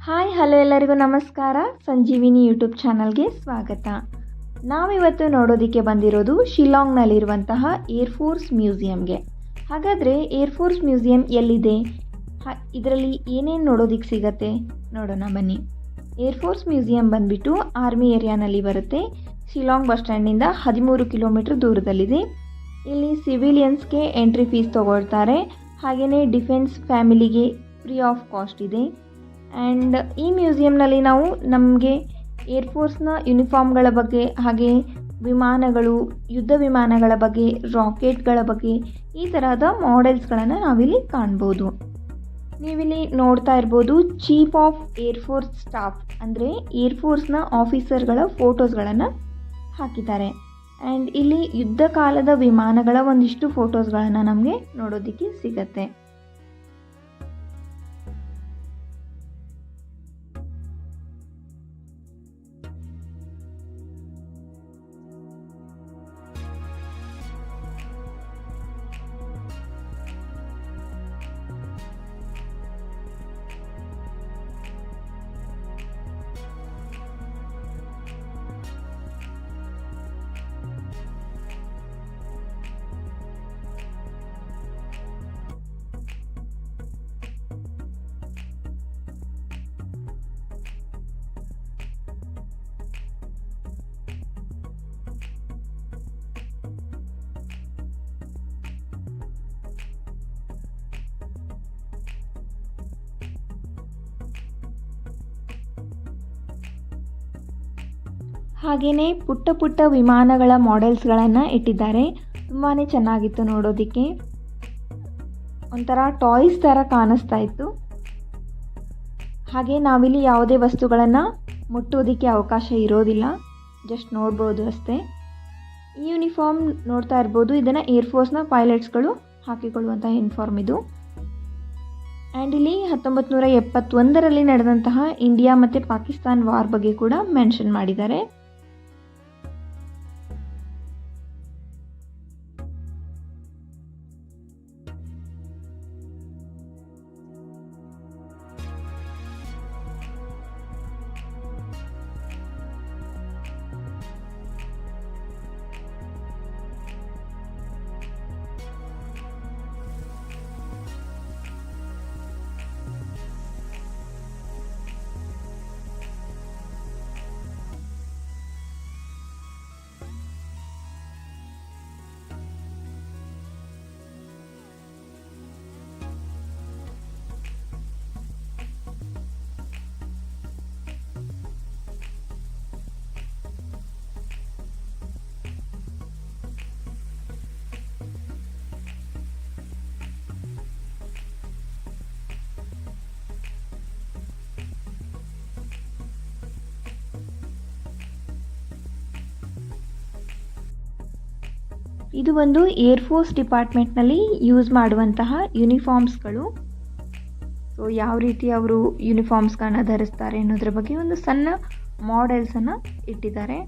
Hi hello ಎಲ್ಲರಿಗೂ ನಮಸ್ಕಾರ. ಸಂಜೀವಿನಿ YouTube ಚಾನಲ್ಗೆ ಸ್ವಾಗತ. ನಾವಿವತ್ತು ನೋಡೋದಕ್ಕೆ ಬಂದಿರೋದು ಶಿಲ್ಲಾಂಗ್ನಲ್ಲಿರುವಂತಹ ಏರ್ಫೋರ್ಸ್ ಮ್ಯೂಸಿಯಂಗೆ. ಹಾಗಾದರೆ ಏರ್ಫೋರ್ಸ್ ಮ್ಯೂಸಿಯಂ ಎಲ್ಲಿದೆ, ಇದರಲ್ಲಿ ಏನೇನು ನೋಡೋದಕ್ಕೆ ಸಿಗತ್ತೆ ನೋಡೋಣ ಬನ್ನಿ. ಏರ್ಫೋರ್ಸ್ ಮ್ಯೂಸಿಯಂ ಬಂದುಬಿಟ್ಟು ಆರ್ಮಿ ಏರಿಯಾನಲ್ಲಿ ಬರುತ್ತೆ. ಶಿಲ್ಲಾಂಗ್ ಬಸ್ ಸ್ಟ್ಯಾಂಡಿಂದ 13 ಕಿಲೋಮೀಟ್ರ್ ದೂರದಲ್ಲಿದೆ. ಇಲ್ಲಿ ಸಿವಿಲಿಯನ್ಸ್ಗೆ ಎಂಟ್ರಿ ಫೀಸ್ ತೊಗೊಳ್ತಾರೆ. ಹಾಗೆಯೇ ಡಿಫೆನ್ಸ್ ಫ್ಯಾಮಿಲಿಗೆ ಫ್ರೀ ಆಫ್ ಕಾಸ್ಟ್ ಇದೆ. ಆ್ಯಂಡ್ ಈ ಮ್ಯೂಸಿಯಂನಲ್ಲಿ ನಾವು ನಮಗೆ ಏರ್ಫೋರ್ಸ್ನ ಯೂನಿಫಾರ್ಮ್ಗಳ ಬಗ್ಗೆ, ಹಾಗೆ ವಿಮಾನಗಳು, ಯುದ್ಧ ವಿಮಾನಗಳ ಬಗ್ಗೆ, ರಾಕೆಟ್ಗಳ ಬಗ್ಗೆ, ಈ ತರಹದ ಮಾಡೆಲ್ಸ್ಗಳನ್ನು ನಾವಿಲ್ಲಿ ಕಾಣ್ಬೋದು. ನೀವಿಲ್ಲಿ ನೋಡ್ತಾ ಇರ್ಬೋದು ಚೀಫ್ ಆಫ್ ಏರ್ಫೋರ್ಸ್ ಸ್ಟಾಫ್, ಅಂದರೆ ಏರ್ಫೋರ್ಸ್ನ ಆಫೀಸರ್ಗಳ ಫೋಟೋಸ್ಗಳನ್ನು ಹಾಕಿದ್ದಾರೆ. ಆ್ಯಂಡ್ ಇಲ್ಲಿ ಯುದ್ಧ ಕಾಲದ ವಿಮಾನಗಳ ಒಂದಿಷ್ಟು ಫೋಟೋಸ್ಗಳನ್ನು ನಮಗೆ ನೋಡೋದಕ್ಕೆ ಸಿಗತ್ತೆ. ಹಾಗೆಯೇ ಪುಟ್ಟ ಪುಟ್ಟ ವಿಮಾನಗಳ ಮಾಡೆಲ್ಸ್ಗಳನ್ನು ಇಟ್ಟಿದ್ದಾರೆ. ತುಂಬಾ ಚೆನ್ನಾಗಿತ್ತು ನೋಡೋದಕ್ಕೆ. ಒಂಥರ ಟಾಯ್ಸ್ ಥರ ಕಾಣಿಸ್ತಾ ಇತ್ತು. ಹಾಗೆ ನಾವಿಲ್ಲಿ ಯಾವುದೇ ವಸ್ತುಗಳನ್ನು ಮುಟ್ಟೋದಕ್ಕೆ ಅವಕಾಶ ಇರೋದಿಲ್ಲ, ಜಸ್ಟ್ ನೋಡ್ಬೋದು ಅಷ್ಟೇ. ಈ ಯೂನಿಫಾರ್ಮ್ ನೋಡ್ತಾ ಇರ್ಬೋದು, ಇದನ್ನು ಏರ್ಫೋರ್ಸ್ನ ಪೈಲಟ್ಸ್ಗಳು ಹಾಕಿಕೊಳ್ಳುವಂಥ ಯೂನಿಫಾರ್ಮ್ ಇದು. ಆ್ಯಂಡ್ ಇಲ್ಲಿ 1971ರಲ್ಲಿ ನಡೆದಂತಹ ಇಂಡಿಯಾ ಮತ್ತು ಪಾಕಿಸ್ತಾನ್ ವಾರ್ ಬಗ್ಗೆ ಕೂಡ ಮೆನ್ಷನ್ ಮಾಡಿದ್ದಾರೆ. ಇದು ಒಂದು ಏರ್ಫೋರ್ಸ್ ಡಿಪಾರ್ಟ್ಮೆಂಟ್ನಲ್ಲಿ ಯೂಸ್ ಮಾಡುವಂತಹ ಯೂನಿಫಾರ್ಮ್ಸ್ಗಳು. ಸೊ ಯಾವ ರೀತಿ ಅವರು ಯೂನಿಫಾರ್ಮ್ಸ್ಗಳನ್ನ ಧರಿಸ್ತಾರೆ ಅನ್ನೋದ್ರ ಬಗ್ಗೆ ಒಂದು ಸಣ್ಣ ಮಾಡೆಲ್ಸನ್ನು ಇಟ್ಟಿದ್ದಾರೆ.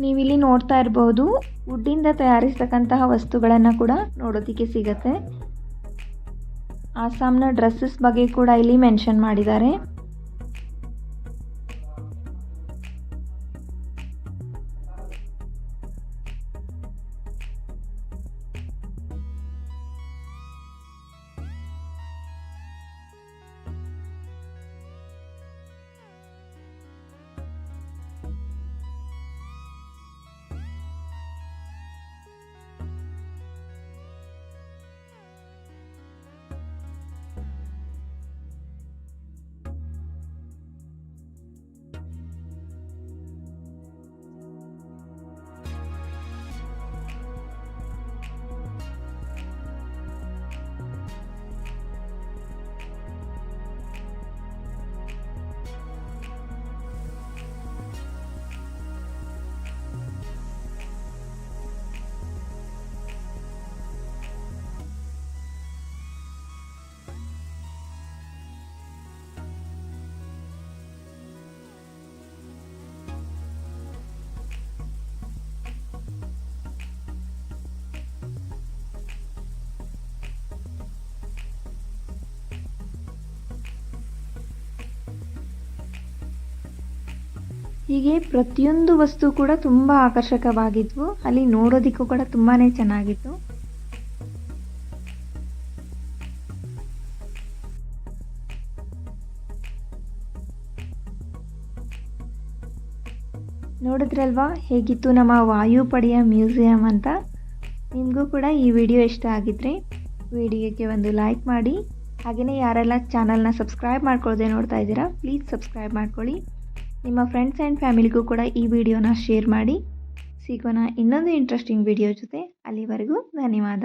ನೀವಿಲ್ಲಿ ನೋಡ್ತಾ ಇರಬಹುದು ವುಡ್ಡಿಂದ ತಯಾರಿಸ್ತಕ್ಕಂತಹ ವಸ್ತುಗಳನ್ನು ಕೂಡ ನೋಡೋದಕ್ಕೆ ಸಿಗತ್ತೆ. ಆಸಾಮ್ನ ಡ್ರೆಸ್ಸಸ್ ಬಗ್ಗೆ ಕೂಡ ಇಲ್ಲಿ ಮೆನ್ಷನ್ ಮಾಡಿದ್ದಾರೆ. ಹೀಗೆ ಪ್ರತಿಯೊಂದು ವಸ್ತು ಕೂಡ ತುಂಬ ಆಕರ್ಷಕವಾಗಿದ್ವು. ಅಲ್ಲಿ ನೋಡೋದಕ್ಕೂ ಕೂಡ ತುಂಬಾ ಚೆನ್ನಾಗಿತ್ತು. ನೋಡಿದ್ರಲ್ವಾ ಹೇಗಿತ್ತು ನಮ್ಮ ವಾಯುಪಡೆಯ ಮ್ಯೂಸಿಯಂ ಅಂತ. ನಿಮಗೂ ಕೂಡ ಈ ವಿಡಿಯೋ ಇಷ್ಟ ಆಗಿದ್ರೆ ವಿಡಿಯೋಗೆ ಒಂದು ಲೈಕ್ ಮಾಡಿ. ಹಾಗೆಯೇ ಯಾರೆಲ್ಲ ಚಾನಲ್ನ ಸಬ್ಸ್ಕ್ರೈಬ್ ಮಾಡ್ಕೊಳ್ಳದೆ ನೋಡ್ತಾ ಇದ್ದೀರಾ ಪ್ಲೀಸ್ ಸಬ್ಸ್ಕ್ರೈಬ್ ಮಾಡ್ಕೊಳ್ಳಿ. ನಿಮ್ಮ ಫ್ರೆಂಡ್ಸ್ ಆ್ಯಂಡ್ ಫ್ಯಾಮಿಲಿಗೂ ಕೂಡ ಈ ವಿಡಿಯೋನ ಶೇರ್ ಮಾಡಿ. ಸಿಗೋಣ ಇನ್ನೊಂದು ಇಂಟ್ರೆಸ್ಟಿಂಗ್ ವಿಡಿಯೋ ಜೊತೆ. ಅಲ್ಲಿವರೆಗೂ ಧನ್ಯವಾದ.